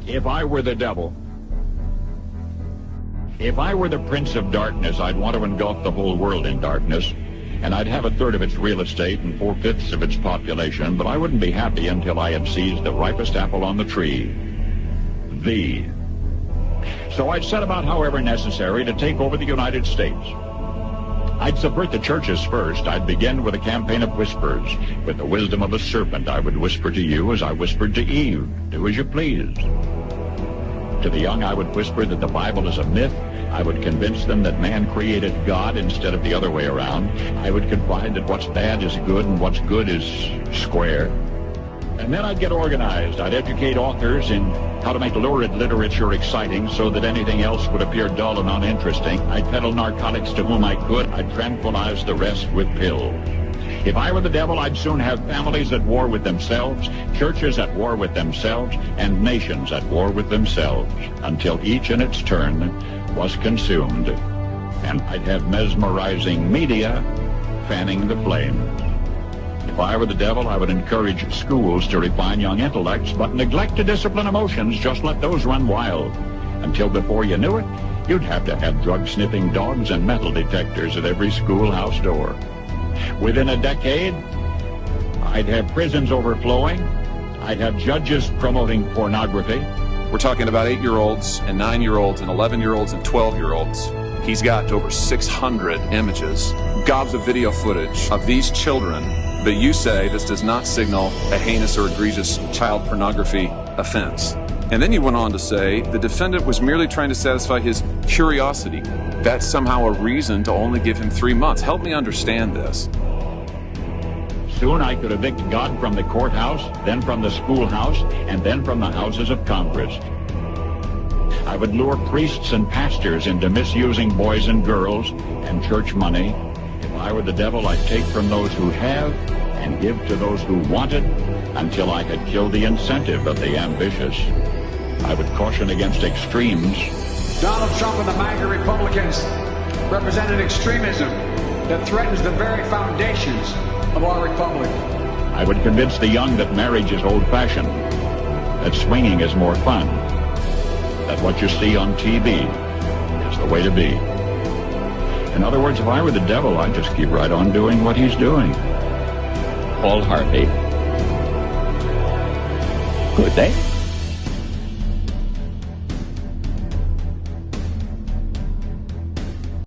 If I were the devil, if I were the prince of darkness, I'd want to engulf the whole world in darkness, and I'd have a third of its real estate and 4/5 of its population, but I wouldn't be happy until I had seized the ripest apple on the tree. Thee. So I'd set about, however necessary, to take over the United States. I'd subvert the churches first. I'd begin with a campaign of whispers. With the wisdom of a serpent, I would whisper to you as I whispered to Eve, do as you please. To the young, I would whisper that the Bible is a myth. I would convince them that man created God instead of the other way around. I would confide that what's bad is good and what's good is square. And then I'd get organized. I'd educate authors in how to make lurid literature exciting so that anything else would appear dull and uninteresting. I'd peddle narcotics to whom I could. I'd tranquilize the rest with pills. If I were the devil, I'd soon have families at war with themselves, churches at war with themselves, and nations at war with themselves, until each in its turn was consumed. And I'd have mesmerizing media fanning the flames. If I were the devil, I would encourage schools to refine young intellects, but neglect to discipline emotions. Just let those run wild. Until before you knew it, you'd have to have drug-sniffing dogs and metal detectors at every schoolhouse door. Within a decade, I'd have prisons overflowing. I'd have judges promoting pornography. We're talking about 8-year-olds and 9-year-olds and 11-year-olds and 12-year-olds. He's got over 600 images, gobs of video footage of these children. But you say this does not signal a heinous or egregious child pornography offense. And then you went on to say the defendant was merely trying to satisfy his curiosity. That's somehow a reason to only give him 3 months. Help me understand this. Soon I could evict God from the courthouse, then from the schoolhouse, and then from the houses of Congress. I would lure priests and pastors into misusing boys and girls and church money. If I were the devil, I'd take from those who have and give to those who want it until I had killed the incentive of the ambitious. I would caution against extremes. Donald Trump and the MAGA Republicans represent an extremism that threatens the very foundations of our republic. I would convince the young that marriage is old-fashioned, that swinging is more fun, that what you see on TV is the way to be. In other words, if I were the devil, I'd just keep right on doing what he's doing. Paul Harvey. Good day.